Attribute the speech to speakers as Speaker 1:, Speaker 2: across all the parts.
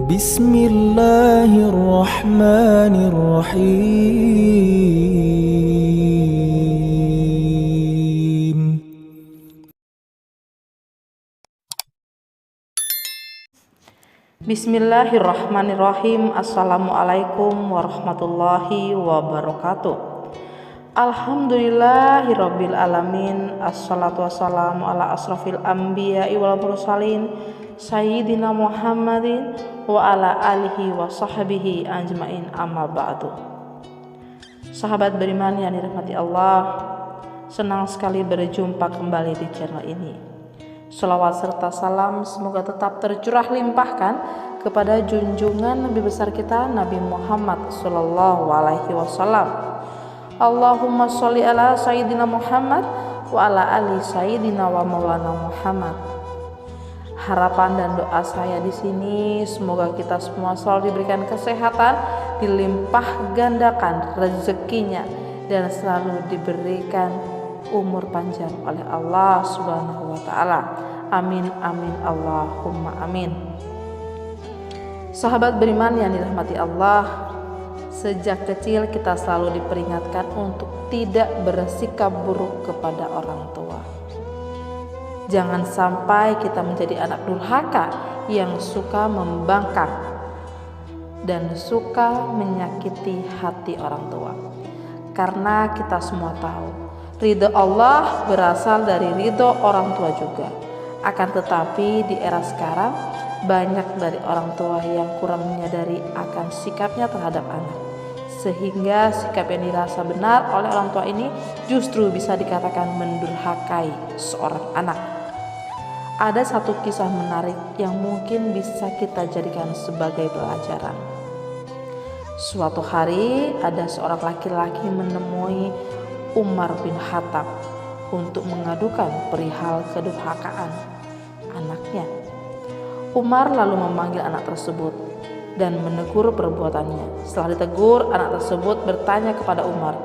Speaker 1: Bismillahirrahmanirrahim.
Speaker 2: Bismillahirrahmanirrahim. Assalamualaikum warahmatullahi wabarakatuh. Alhamdulillahirabbil alamin. Assalatu wassalamu ala asrafil anbiya'i wal mursalin sayyidina Muhammadin wa ala alihi wa sahbihi ajmain, amma ba'du. Sahabat beriman yang dirahmati Allah, senang sekali berjumpa kembali di channel ini. Shalawat serta salam semoga tetap tercurah limpahkan kepada junjungan Nabi besar kita Nabi Muhammad sallallahu alaihi wasallam. Allahumma sholli ala sayyidina Muhammad wa ala ali sayyidina wa maulana Muhammad. Harapan dan doa saya di sini semoga kita semua selalu diberikan kesehatan, dilimpah gandakan rezekinya, dan selalu diberikan umur panjang oleh Allah Subhanahu wa taala. Amin amin Allahumma amin. Sahabat beriman yang dirahmati Allah, sejak kecil kita selalu diperingatkan untuk tidak bersikap buruk kepada orang tua. Jangan sampai kita menjadi anak durhaka yang suka membangkang dan suka menyakiti hati orang tua. Karena kita semua tahu ridho Allah berasal dari ridho orang tua juga. Akan tetapi di era sekarang banyak dari orang tua yang kurang menyadari akan sikapnya terhadap anak, sehingga sikap yang dirasa benar oleh orang tua ini justru bisa dikatakan mendurhakai seorang anak. Ada satu kisah menarik yang mungkin bisa kita jadikan sebagai pelajaran. Suatu hari ada seorang laki-laki menemui Umar bin Khattab untuk mengadukan perihal kedurhakaan anaknya. Umar lalu memanggil anak tersebut dan menegur perbuatannya. Setelah ditegur, anak tersebut bertanya kepada Umar,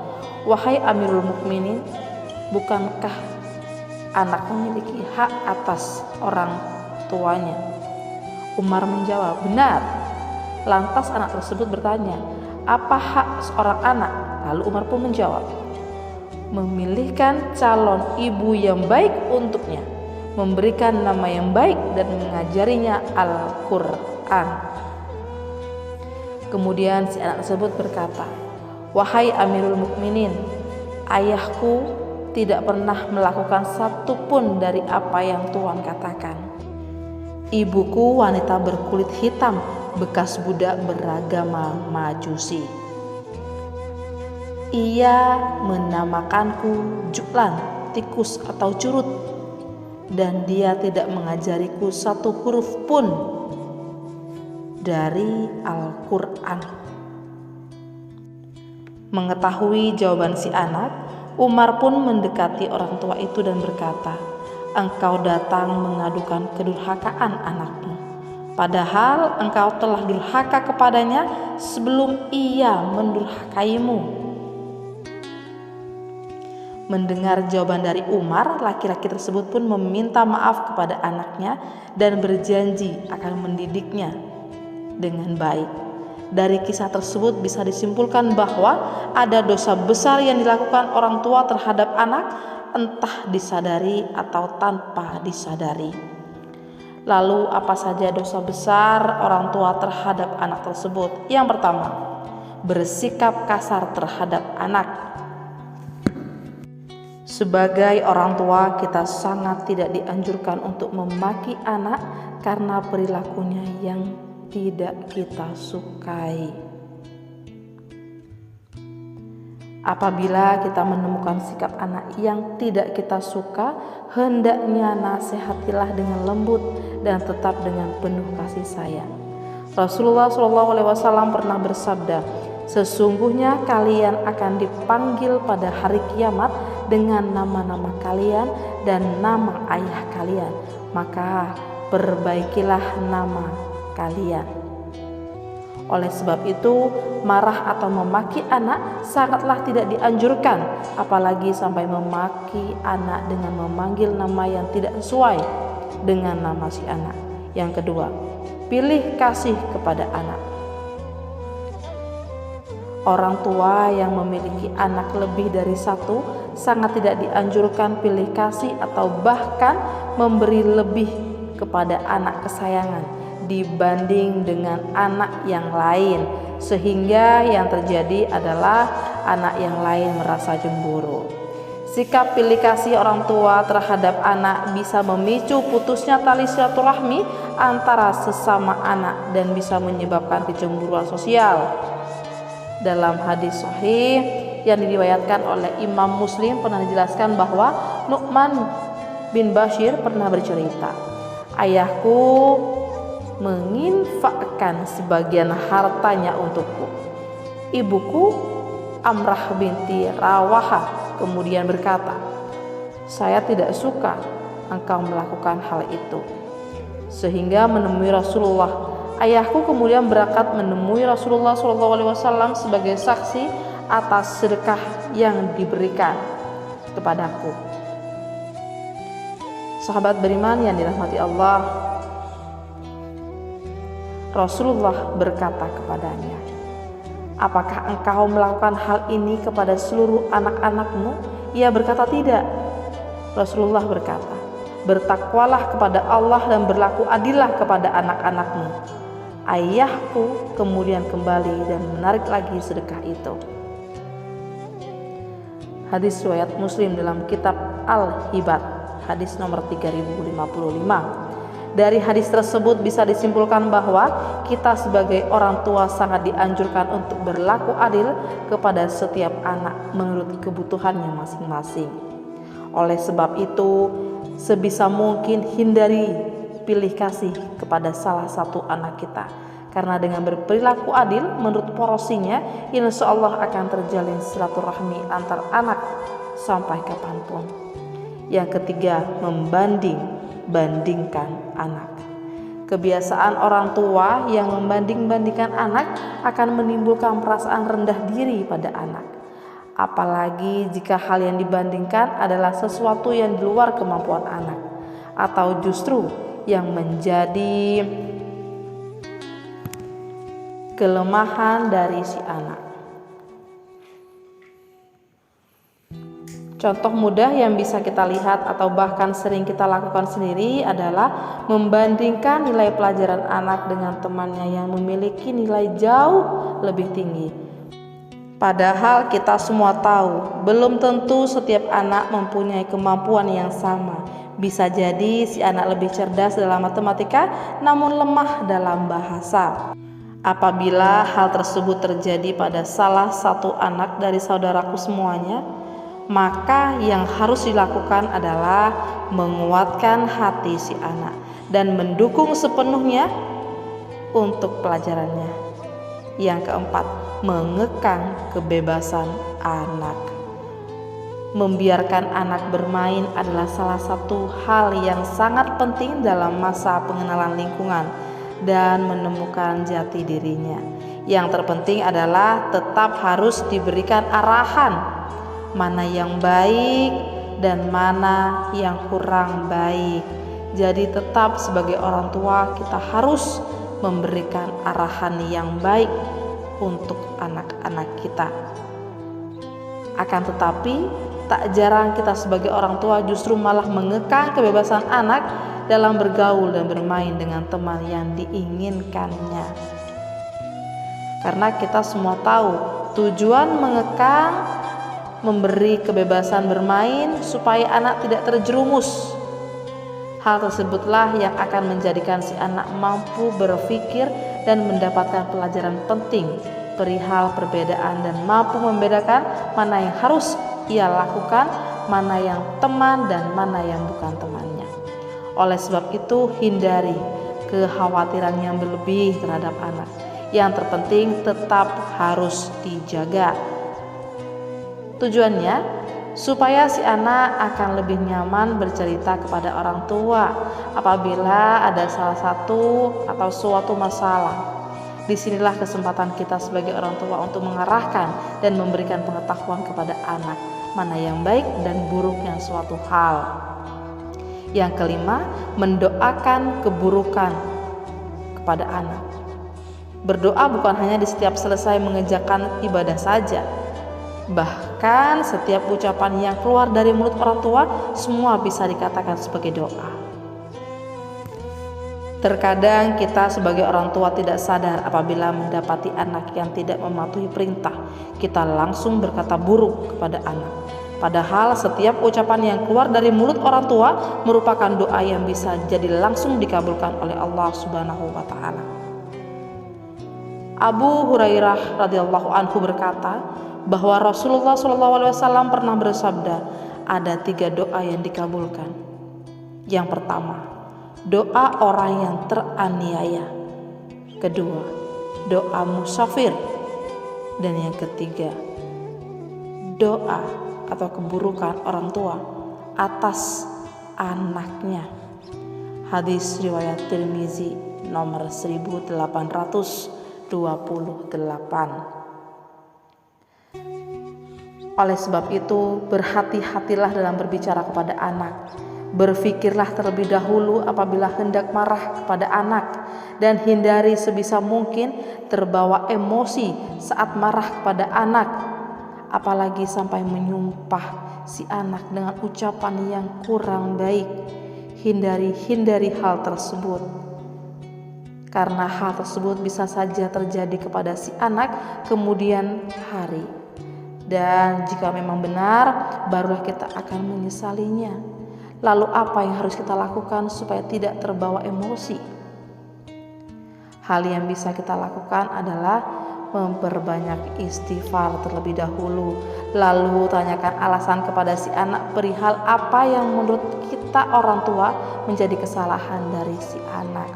Speaker 2: "Wahai Amirul Mukminin, bukankah anak memiliki hak atas orang tuanya?" Umar menjawab, "Benar." Lantas anak tersebut bertanya, "Apa hak seorang anak?" Lalu Umar pun menjawab, "Memilihkan calon ibu yang baik untuknya, memberikan nama yang baik, dan mengajarinya Al-Quran." Kemudian si anak tersebut berkata, "Wahai Amirul Mukminin, ayahku tidak pernah melakukan satupun dari apa yang Tuhan katakan. Ibuku wanita berkulit hitam, bekas budak beragama Majusi. Ia menamakanku Ju'lan, tikus atau curut, dan dia tidak mengajariku satu huruf pun dari Al-Quran." Mengetahui jawaban si anak, Umar pun mendekati orang tua itu dan berkata, "Engkau datang mengadukan kedurhakaan anakmu, padahal engkau telah durhaka kepadanya sebelum ia mendurhakaimu." Mendengar jawaban dari Umar, laki-laki tersebut pun meminta maaf kepada anaknya dan berjanji akan mendidiknya dengan baik. Dari kisah tersebut bisa disimpulkan bahwa ada dosa besar yang dilakukan orang tua terhadap anak, entah disadari atau tanpa disadari. Lalu apa saja dosa besar orang tua terhadap anak tersebut? Yang pertama, bersikap kasar terhadap anak. Sebagai orang tua, kita sangat tidak dianjurkan untuk memaki anak karena perilakunya yang tidak kita sukai. Apabila kita menemukan sikap anak yang tidak kita suka, hendaknya nasihatilah dengan lembut dan tetap dengan penuh kasih sayang. Rasulullah SAW pernah bersabda, "Sesungguhnya kalian akan dipanggil pada hari kiamat dengan nama-nama kalian dan nama ayah kalian, maka perbaikilah nama kalian." Oleh sebab itu, marah atau memaki anak sangatlah tidak dianjurkan, apalagi sampai memaki anak dengan memanggil nama yang tidak sesuai dengan nama si anak. Yang kedua, pilih kasih kepada anak. Orang tua yang memiliki anak lebih dari satu sangat tidak dianjurkan pilih kasih atau bahkan memberi lebih kepada anak kesayangan dibanding dengan anak yang lain, sehingga yang terjadi adalah anak yang lain merasa cemburu. Sikap pilih kasih orang tua terhadap anak bisa memicu putusnya tali silaturahmi antara sesama anak dan bisa menyebabkan kecemburuan sosial. Dalam hadis sahih yang diriwayatkan oleh Imam Muslim pernah dijelaskan bahwa Nu'man bin Bashir pernah bercerita, ayahku menginfakkan sebagian hartanya untukku. Ibuku Amrah binti Rawahah kemudian berkata, saya tidak suka engkau melakukan hal itu, sehingga menemui Rasulullah. Ayahku kemudian berangkat menemui Rasulullah SAW sebagai saksi atas sedekah yang diberikan kepadaku. Sahabat beriman yang dirahmati Allah, Rasulullah berkata kepadanya, apakah engkau melakukan hal ini kepada seluruh anak-anakmu? Ia berkata tidak. Rasulullah berkata, bertakwalah kepada Allah dan berlaku adillah kepada anak-anakmu. Ayahku kemudian kembali dan menarik lagi sedekah itu. Hadis riwayat Muslim dalam kitab Al-Hibat, hadis nomor 3055. Dari hadis tersebut bisa disimpulkan bahwa kita sebagai orang tua sangat dianjurkan untuk berlaku adil kepada setiap anak menurut kebutuhannya masing-masing. Oleh sebab itu, sebisa mungkin hindari pilih kasih kepada salah satu anak kita, karena dengan berperilaku adil menurut porosinya, insya Allah akan terjalin silaturahmi antar anak sampai kapanpun. Yang ketiga, membanding-bandingkan anak. Kebiasaan orang tua yang membanding-bandingkan anak akan menimbulkan perasaan rendah diri pada anak, apalagi jika hal yang dibandingkan adalah sesuatu yang di luar kemampuan anak, atau justru yang menjadi kelemahan dari si anak. Contoh mudah yang bisa kita lihat atau bahkan sering kita lakukan sendiri adalah membandingkan nilai pelajaran anak dengan temannya yang memiliki nilai jauh lebih tinggi. Padahal kita semua tahu, belum tentu setiap anak mempunyai kemampuan yang sama. Bisa jadi si anak lebih cerdas dalam matematika namun lemah dalam bahasa. Apabila hal tersebut terjadi pada salah satu anak dari saudaraku semuanya, maka yang harus dilakukan adalah menguatkan hati si anak dan mendukung sepenuhnya untuk pelajarannya. Yang keempat, mengekang kebebasan anak. Membiarkan anak bermain adalah salah satu hal yang sangat penting dalam masa pengenalan lingkungan dan menemukan jati dirinya. Yang terpenting adalah tetap harus diberikan arahan mana yang baik dan mana yang kurang baik. Jadi tetap sebagai orang tua kita harus memberikan arahan yang baik untuk anak-anak kita. Akan tetapi tak jarang kita sebagai orang tua justru malah mengekang kebebasan anak dalam bergaul dan bermain dengan teman yang diinginkannya. Karena kita semua tahu tujuan mengekang, memberi kebebasan bermain supaya anak tidak terjerumus. Hal tersebutlah yang akan menjadikan si anak mampu berpikir dan mendapatkan pelajaran penting perihal perbedaan dan mampu membedakan mana yang harus ia lakukan, mana yang teman dan mana yang bukan temannya. Oleh sebab itu, hindari kekhawatiran yang berlebih terhadap anak. Yang terpenting tetap harus dijaga. Tujuannya supaya si anak akan lebih nyaman bercerita kepada orang tua apabila ada salah satu atau suatu masalah. Disinilah kesempatan kita sebagai orang tua untuk mengarahkan dan memberikan pengetahuan kepada anak mana yang baik dan buruknya suatu hal. Yang kelima, mendoakan keburukan kepada anak. Berdoa bukan hanya di setiap selesai mengerjakan ibadah saja. Bahkan setiap ucapan yang keluar dari mulut orang tua semua bisa dikatakan sebagai doa. Terkadang kita sebagai orang tua tidak sadar apabila mendapati anak yang tidak mematuhi perintah, kita langsung berkata buruk kepada anak. Padahal setiap ucapan yang keluar dari mulut orang tua merupakan doa yang bisa jadi langsung dikabulkan oleh Allah Subhanahu wa taala. Abu Hurairah radhiyallahu anhu berkata bahwa Rasulullah SAW pernah bersabda, ada 3 doa yang dikabulkan. Yang pertama, doa orang yang teraniaya. Kedua, doa musafir. Dan yang ketiga, doa atau keburukan orang tua atas anaknya. Hadis riwayat Tirmizi nomor 1828. Oleh sebab itu, berhati-hatilah dalam berbicara kepada anak. Berfikirlah terlebih dahulu apabila hendak marah kepada anak, dan hindari sebisa mungkin terbawa emosi saat marah kepada anak, apalagi sampai menyumpah si anak dengan ucapan yang kurang baik. Hindari hal tersebut, karena hal tersebut bisa saja terjadi kepada si anak kemudian hari. Dan jika memang benar, barulah kita akan menyesalinya. Lalu apa yang harus kita lakukan supaya tidak terbawa emosi? Hal yang bisa kita lakukan adalah memperbanyak istighfar terlebih dahulu. Lalu tanyakan alasan kepada si anak perihal apa yang menurut kita orang tua menjadi kesalahan dari si anak.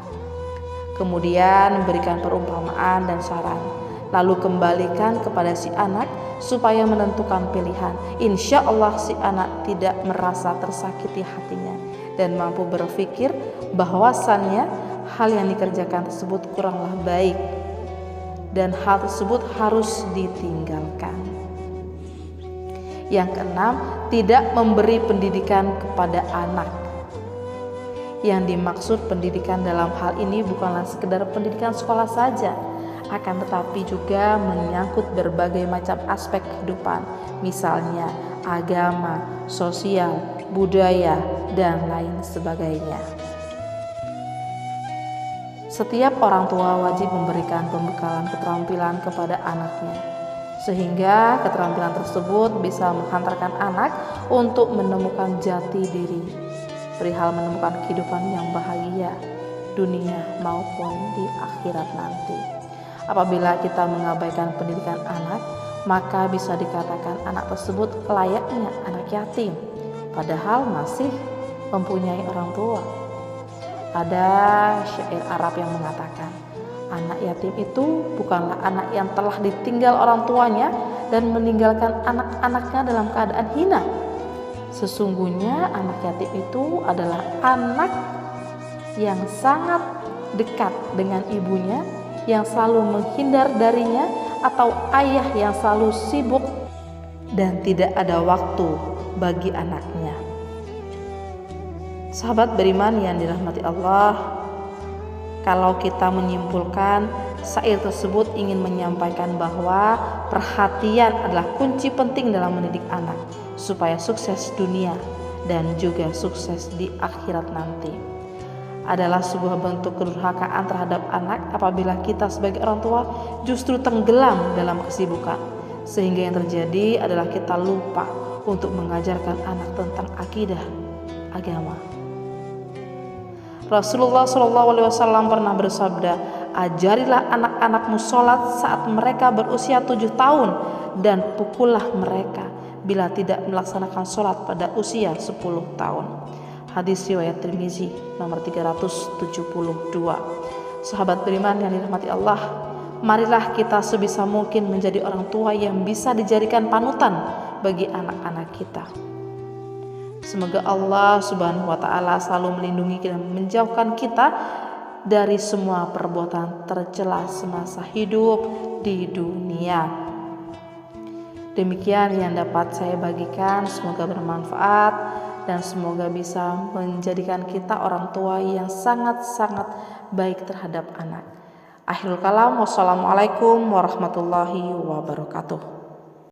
Speaker 2: Kemudian berikan perumpamaan dan saran. Lalu kembalikan kepada si anak supaya menentukan pilihan. Insya Allah si anak tidak merasa tersakiti hatinya dan mampu berpikir bahwasannya hal yang dikerjakan tersebut kuranglah baik dan hal tersebut harus ditinggalkan. Yang keenam, tidak memberi pendidikan kepada anak. Yang dimaksud pendidikan dalam hal ini bukanlah sekedar pendidikan sekolah saja, akan tetapi juga menyangkut berbagai macam aspek kehidupan, misalnya agama, sosial, budaya, dan lain sebagainya. Setiap orang tua wajib memberikan pembekalan keterampilan kepada anaknya, sehingga keterampilan tersebut bisa menghantarkan anak untuk menemukan jati diri, perihal menemukan kehidupan yang bahagia, dunia maupun di akhirat nanti. Apabila kita mengabaikan pendidikan anak, maka bisa dikatakan anak tersebut layaknya anak yatim, padahal masih mempunyai orang tua. Ada syair Arab yang mengatakan, anak yatim itu bukanlah anak yang telah ditinggal orang tuanya dan meninggalkan anak-anaknya dalam keadaan hina. Sesungguhnya anak yatim itu adalah anak yang sangat dekat dengan ibunya, yang selalu menghindar darinya, atau ayah yang selalu sibuk dan tidak ada waktu bagi anaknya. Sahabat beriman yang dirahmati Allah, kalau kita menyimpulkan, syair tersebut ingin menyampaikan bahwa perhatian adalah kunci penting dalam mendidik anak supaya sukses dunia dan juga sukses di akhirat nanti. Adalah sebuah bentuk kedurhakaan terhadap anak apabila kita sebagai orang tua justru tenggelam dalam kesibukan, sehingga yang terjadi adalah kita lupa untuk mengajarkan anak tentang akidah agama. Rasulullah SAW pernah bersabda, ajarilah anak-anakmu sholat saat mereka berusia 7 tahun dan pukullah mereka bila tidak melaksanakan sholat pada usia 10 tahun. Hadis riwayat Tirmizi nomor 372. Sahabat beriman yang dirahmati Allah, marilah kita sebisa mungkin menjadi orang tua yang bisa dijadikan panutan bagi anak-anak kita. Semoga Allah Subhanahu wa taala selalu melindungi dan menjauhkan kita dari semua perbuatan tercela semasa hidup di dunia. Demikian yang dapat saya bagikan, semoga bermanfaat. dan semoga bisa menjadikan kita orang tua yang sangat-sangat baik terhadap anak. Akhirul kalam, wassalamualaikum warahmatullahi wabarakatuh.